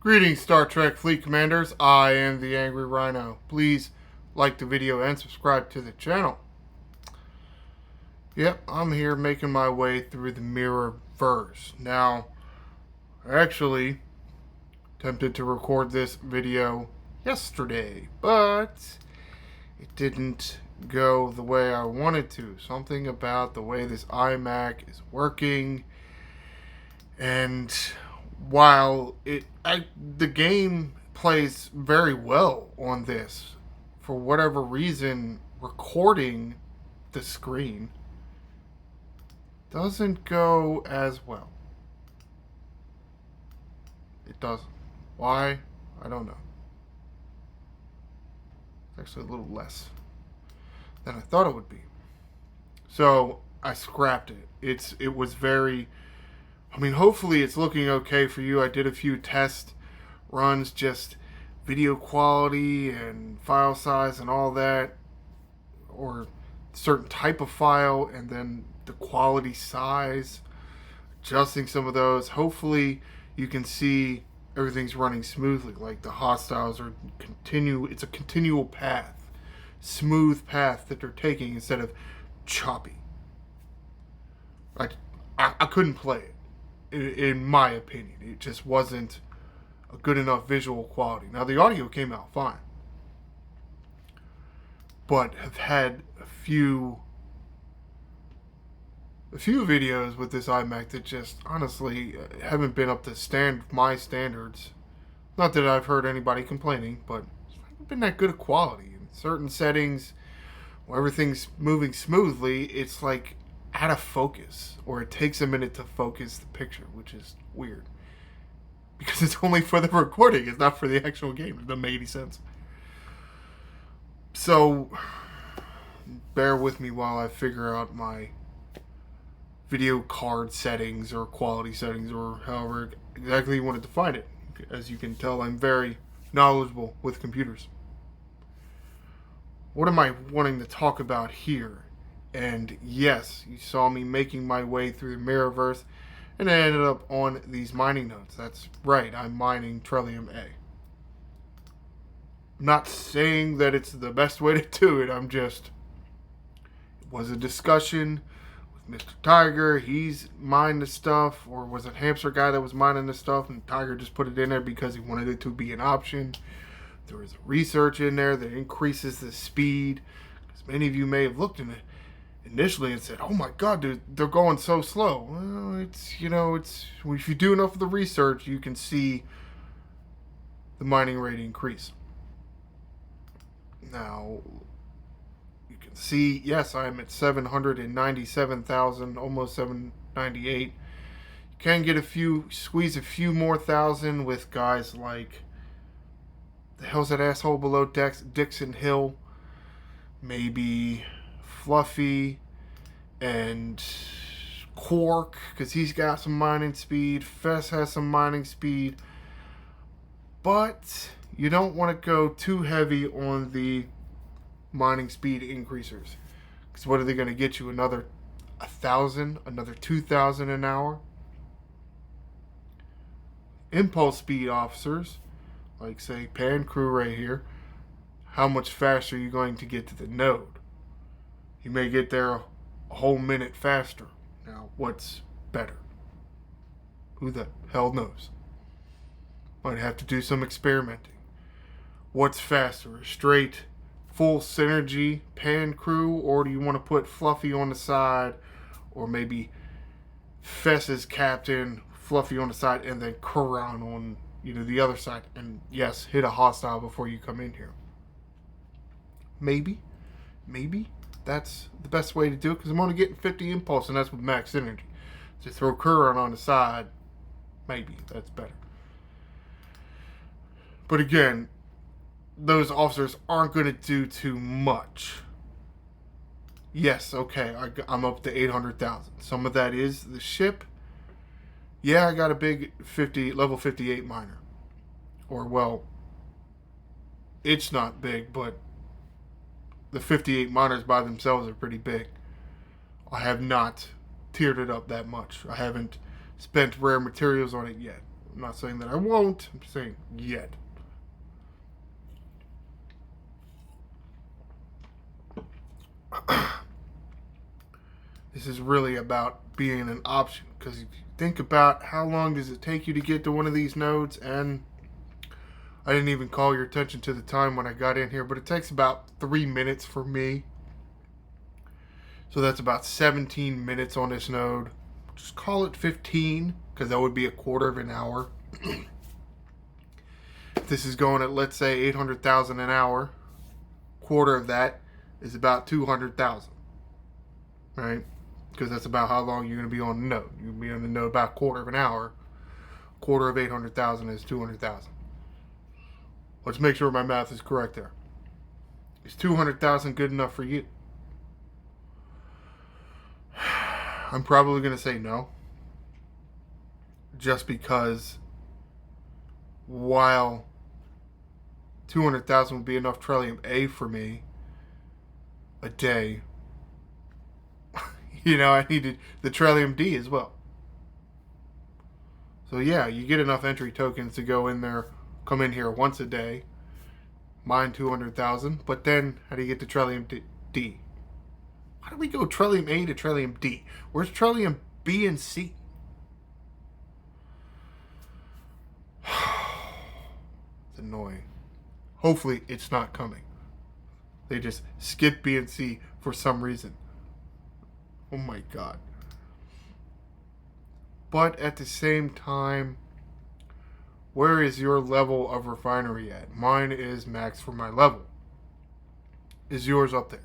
Greetings, Star Trek Fleet Commanders. I am the Angry Rhino. Please like the video and subscribe to the channel. Yep, I'm here making my way through the mirror verse. Now, I actually attempted to record this video yesterday, but it didn't go the way I wanted to. Something about the way this iMac is working, and while the game plays very well on this, for whatever reason, recording the screen doesn't go as well. It doesn't. Why? I don't know. It's actually a little less than I thought it would be. So I scrapped it. It was very, hopefully it's looking okay for you. I did a few test runs, just video quality and file size and all that, or certain type of file, and then the quality size, adjusting some of those. Hopefully you can see everything's running smoothly, like the hostiles are it's a continual path, smooth path that they're taking instead of choppy. I couldn't play it, in my opinion. It just wasn't a good enough visual quality. Now the audio came out fine, but have had a few videos with this iMac that just honestly haven't been up to my standards. Not that I've heard anybody complaining, but it's not been that good of quality. In certain settings where everything's moving smoothly, it's like out of focus, or it takes a minute to focus the picture, which is weird. Because it's only for the recording, it's not for the actual game. It doesn't make any sense. So, bear with me while I figure out my video card settings or quality settings, or however exactly you want to define it. As you can tell, I'm very knowledgeable with computers. What am I wanting to talk about here? And yes, you saw me making my way through the Mirrorverse, and I ended up on these mining nodes. That's right, I'm mining Trellium A. I'm not saying that it's the best way to do it, it was a discussion with Mr. Tiger. He's mined the stuff, or was it Hamster Guy that was mining the stuff, and Tiger just put it in there because he wanted it to be an option. There is research in there that increases the speed, because many of you may have looked in it initially and said, "Oh my God, dude, they're going so slow." Well, if you do enough of the research, you can see the mining rate increase. Now, you can see, yes, I'm at 797,000, almost 798. You can squeeze a few more thousand with guys like, the hell's that asshole below Dixon Hill? Maybe Fluffy and Quark, because he's got some mining speed. Fess has some mining speed. But you don't want to go too heavy on the mining speed increasers, because what are they going to get you? Another 1,000, another 2,000 an hour? Impulse speed officers, like say Pan Crew right here, how much faster are you going to get to the node? You may get there a whole minute faster. Now, what's better? Who the hell knows? Might have to do some experimenting. What's faster? A straight full synergy Pan Crew, or do you want to put Fluffy on the side, or maybe Fess as captain, Fluffy on the side, and then Kuran on the other side, and yes, hit a hostile before you come in here? Maybe that's the best way to do it, because I'm only getting 50 impulse, and that's with max energy. To throw Kuran on the side, maybe that's better. But again, those officers aren't going to do too much. Yes, okay, I'm up to 800,000. Some of that is the ship. Yeah, I got a big level 58 miner. Or, well, it's not big, but the 58 miners by themselves are pretty big. I have not tiered it up that much. I haven't spent rare materials on it yet. I'm not saying that I won't. I'm saying yet. This is really about being an option, because if you think about how long does it take you to get to one of these nodes, and I didn't even call your attention to the time when I got in here, but it takes about 3 minutes for me. So that's about 17 minutes on this node. Just call it 15, because that would be a quarter of an hour. If this is going at, let's say, 800,000 an hour, quarter of that is about 200,000, right? Because that's about how long you're going to be on the node. You're going to be on the node about a quarter of an hour. Quarter of 800,000 is 200,000. Let's make sure my math is correct there. Is 200,000 good enough for you? I'm probably going to say no. Just because while 200,000 would be enough Trellium A for me a day, I needed the Trellium D as well. So yeah, you get enough entry tokens to go in there, come in here once a day, mine 200,000, but then how do you get to Trellium D? How do we go Trellium A to Trellium D? Where's Trellium B and C? It's annoying. Hopefully it's not coming. They just skip B and C for some reason. Oh my god. But at the same time, where is your level of refinery at? Mine is max for my level. Is yours up there?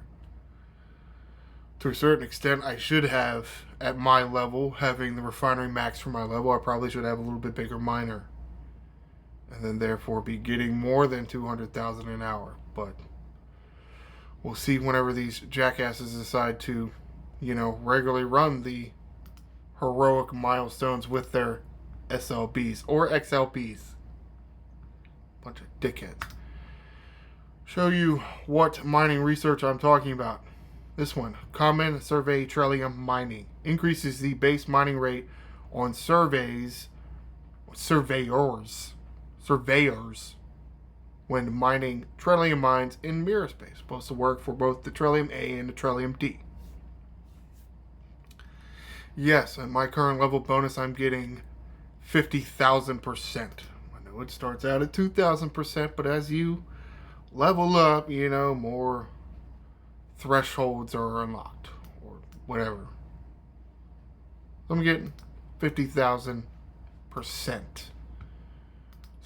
To a certain extent, I should have, at my level, having the refinery max for my level, I probably should have a little bit bigger miner. And then therefore be getting more than 200,000 an hour. But we'll see whenever these jackasses decide to, regularly run the heroic milestones with their SLBs or XLBs. Bunch of dickheads. Show you what mining research I'm talking about. This one, Common Survey Trellium Mining. Increases the base mining rate on surveyors, when mining Trellium mines in mirror space. Supposed to work for both the Trellium A and the Trellium D. Yes, at my current level bonus, I'm getting 50,000%. I know it starts out at 2,000%, but as you level up, more thresholds are unlocked or whatever. So I'm getting 50,000%. So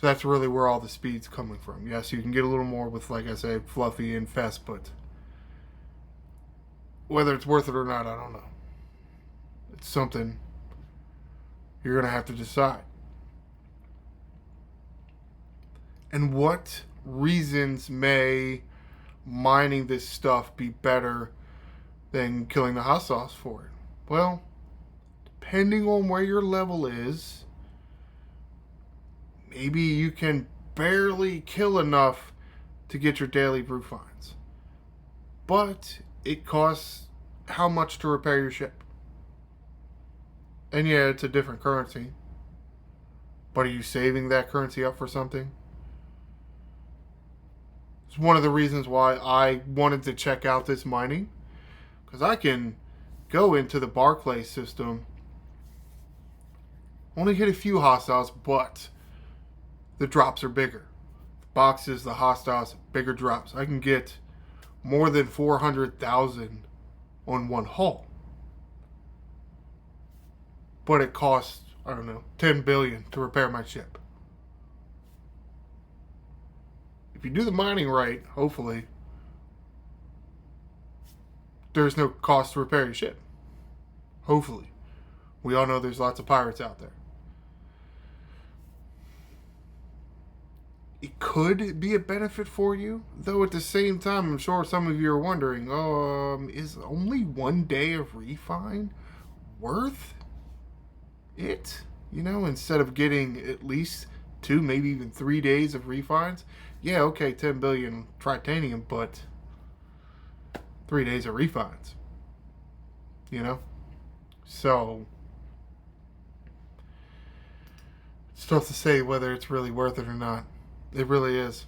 that's really where all the speed's coming from. Yes, you can get a little more with, like I said, Fluffy and Fest, but whether it's worth it or not, I don't know. It's something you're going to have to decide. And what reasons may mining this stuff be better than killing the hostiles for it? Well, depending on where your level is, maybe you can barely kill enough to get your daily brew finds. But it costs how much to repair your ship? And yeah, it's a different currency. But are you saving that currency up for something? It's one of the reasons why I wanted to check out this mining. Because I can go into the Barclay system, only hit a few hostiles, but the drops are bigger. The boxes, the hostiles, bigger drops. I can get more than 400,000 on one haul. But it costs, 10 billion to repair my ship. If you do the mining right, hopefully, there's no cost to repair your ship. Hopefully. We all know there's lots of pirates out there. It could be a benefit for you, though at the same time, I'm sure some of you are wondering, is only 1 day of refine worth it? Instead of getting at least 2, maybe even 3 days of refines. Yeah, okay, 10 billion titanium, but 3 days of refines. So It's tough to say whether it's really worth it or not. It really is.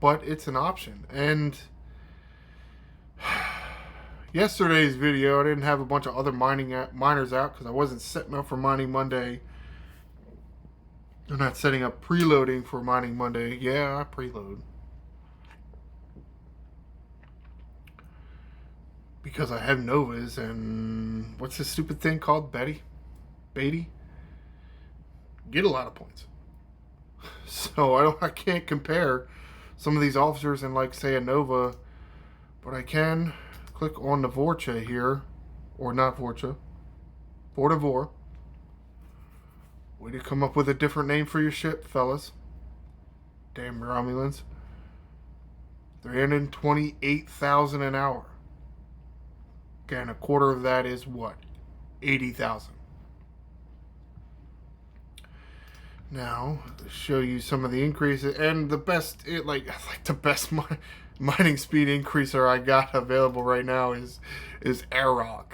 But it's an option. And yesterday's video, I didn't have a bunch of other miners out because I wasn't setting up for Mining Monday. I'm not setting up preloading for Mining Monday. Yeah, I preload. Because I have Novas and what's this stupid thing called? Beatty? Get a lot of points. So I can't compare some of these officers in, like, say, a Nova, but I can click on the Vorcha here, or not Vorcha, Vortivore. Way to come up with a different name for your ship, fellas. Damn Romulans. 328,000 an hour. Again, a quarter of that is what? 80,000. Now, to show you some of the increases and the best, the best mining speed increaser I got available right now is Airrock,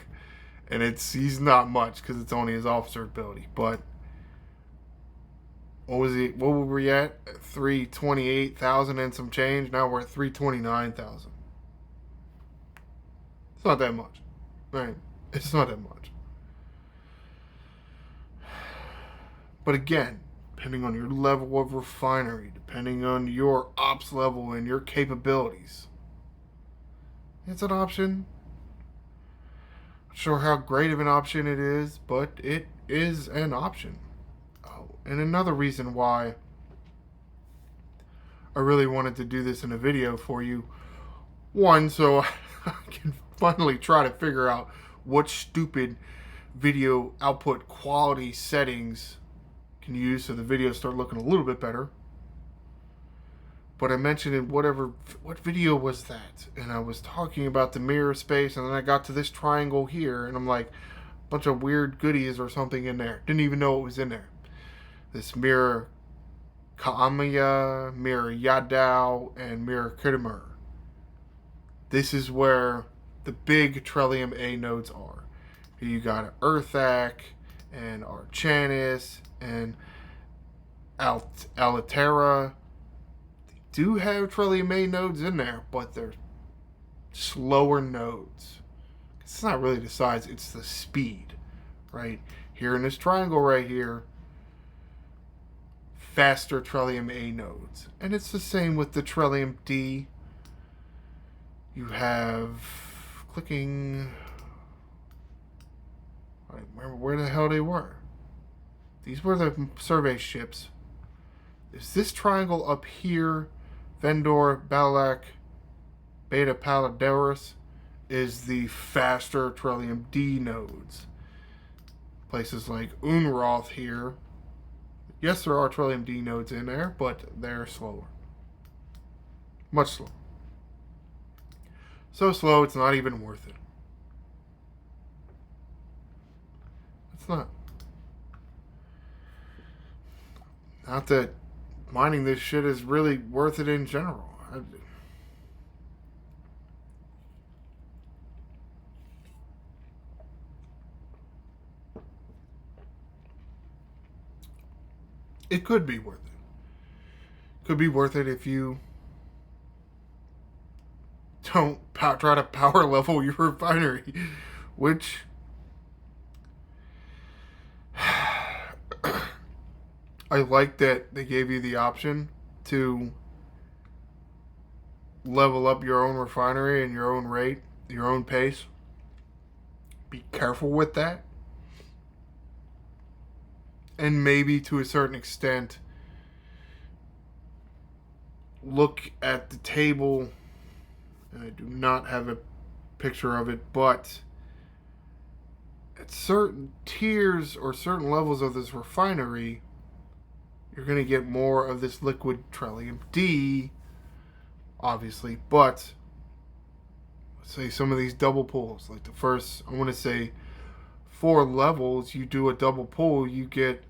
and he's not much because it's only his officer ability. But what were we at? 328,000 and some change. Now we're at 329,000. It's not that much, right? It's not that much. But again, depending on your level of refinery, depending on your ops level and your capabilities, it's an option. Not sure how great of an option it is, but it is an option. Oh, and another reason why I really wanted to do this in a video for you, one, so I can finally try to figure out what stupid video output quality settings can use so the videos start looking a little bit better. But I mentioned in what video was that? And I was talking about the mirror space, and then I got to this triangle here, and I'm like, a bunch of weird goodies or something in there. Didn't even know it was in there. This mirror Kaamiya, mirror Yadao, and mirror Kittimer. This is where the big Trellium A nodes are. Here you got Earthak and Archanis and Altera. They do have Trellium A nodes in there, but they're slower nodes. It's not really the size, it's the speed, right? Here in this triangle right here, faster Trellium A nodes. And it's the same with the Trellium D. You have clicking, I don't remember where the hell they were. These were the survey ships. Is this triangle up here, Vendor, Balak, Beta Paladeros, is the faster Trellium D nodes. Places like Unroth here. Yes, there are Trellium D nodes in there, but they're slower. Much slower. So slow, it's not even worth it. It's not. Not that mining this shit is really worth it in general. It could be worth it. Could be worth it if you don't try to power level your refinery, which I like that they gave you the option to level up your own refinery and your own rate, your own pace. Be careful with that. And maybe to a certain extent, look at the table. And I do not have a picture of it, but at certain tiers or certain levels of this refinery, you're going to get more of this liquid Trellium D, obviously, but let's say some of these double pulls, like the first, I want to say 4 levels, you do a double pull, you get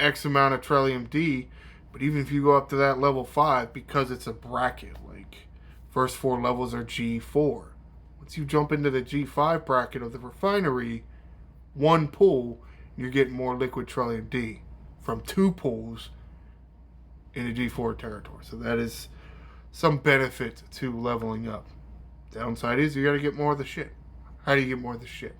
X amount of Trellium D, but even if you go up to that level 5, because it's a bracket, like first 4 levels are G4. Once you jump into the G5 bracket of the refinery, one pull, You're getting more liquid Trellium D from 2 pools in a G4 territory. So that is some benefit to leveling up. Downside is you got to get more of the shit. How do you get more of the shit?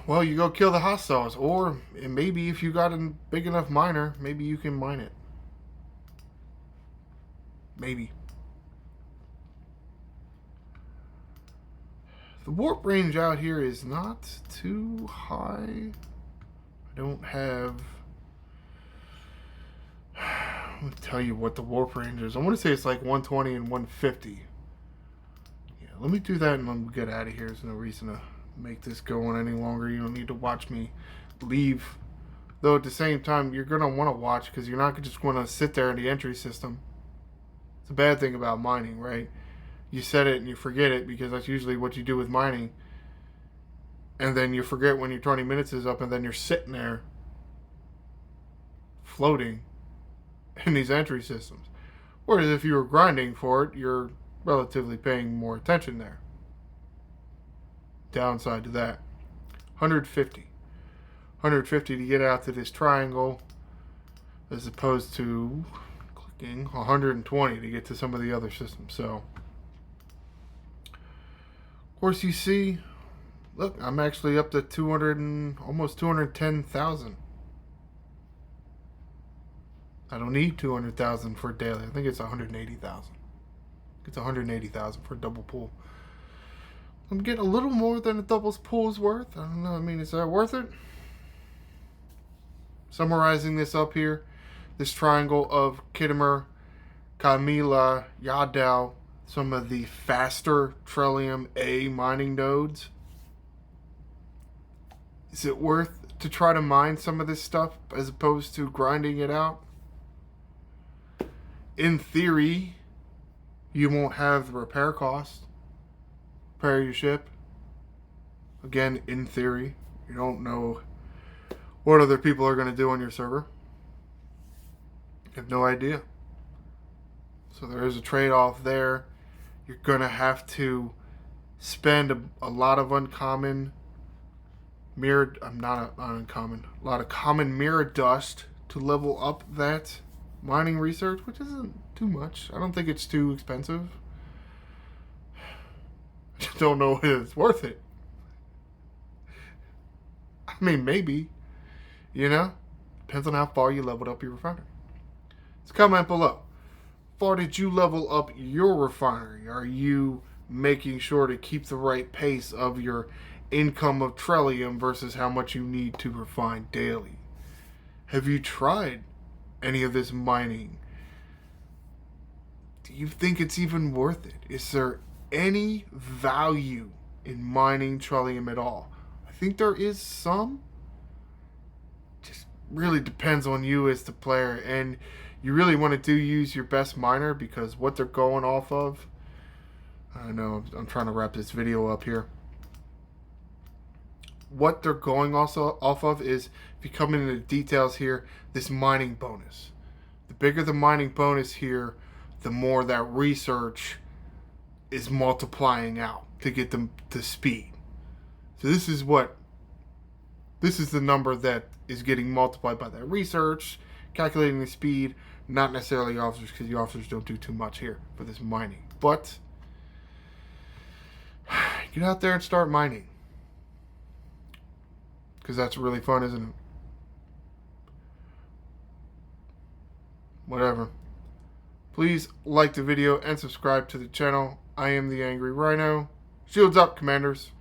Well, you go kill the hostiles, or maybe if you got a big enough miner, maybe you can mine it. Maybe. The warp range out here is not too high. I don't have... I'm going to tell you what the warp range is. I want to say it's like 120 and 150. Yeah, let me do that and then we'll get out of here. There's no reason to make this go on any longer. You don't need to watch me leave. Though at the same time, you're going to want to watch because you're not just going to sit there in the entry system. It's a bad thing about mining, right? You set it and you forget it because that's usually what you do with mining. And then you forget when your 20 minutes is up and then you're sitting there floating in these entry systems. Whereas if you were grinding for it, you're relatively paying more attention there. Downside to that, 150 to get out to this triangle, as opposed to clicking 120 to get to some of the other systems. So of course you see, look, I'm actually up to 200 and almost 210,000. I don't need 200,000 for daily. I think it's 180,000. It's 180,000 for a double pool. I'm getting a little more than a double pool's worth. I don't know. I mean, is that worth it? Summarizing this up here, this triangle of Kittimer, Kamila, Yadao, some of the faster Trellium A mining nodes. Is it worth to try to mine some of this stuff as opposed to grinding it out? In theory, you won't have the repair cost. Repair your ship. Again, in theory, you don't know what other people are going to do on your server. You have no idea. So there is a trade-off there. You're going to have to spend a lot of uncommon mirrored, not uncommon, a lot of common mirror dust to level up that mining research, which isn't too much. I don't think it's too expensive. I just don't know if it's worth it. I mean, maybe. You know? Depends on how far you leveled up your refinery. Let's comment below. How far did you level up your refinery? Are you making sure to keep the right pace of your income of Trellium versus how much you need to refine daily? Have you tried any of this mining? Do you think it's even worth it? Is there any value in mining Trellium at all? I think there is some. Just really depends on you as the player, and you really want to use your best miner because what they're going off of, I know I'm trying to wrap this video up here. What they're going also off of is, if you come into the details here, this mining bonus. The bigger the mining bonus here, the more that research is multiplying out to get them to speed. So this is the number that is getting multiplied by that research, calculating the speed, not necessarily officers, because the officers don't do too much here for this mining. But get out there and start mining, because that's really fun, isn't it? Whatever. Please like the video and subscribe to the channel. I am the Angry Rhino. Shields up, Commanders.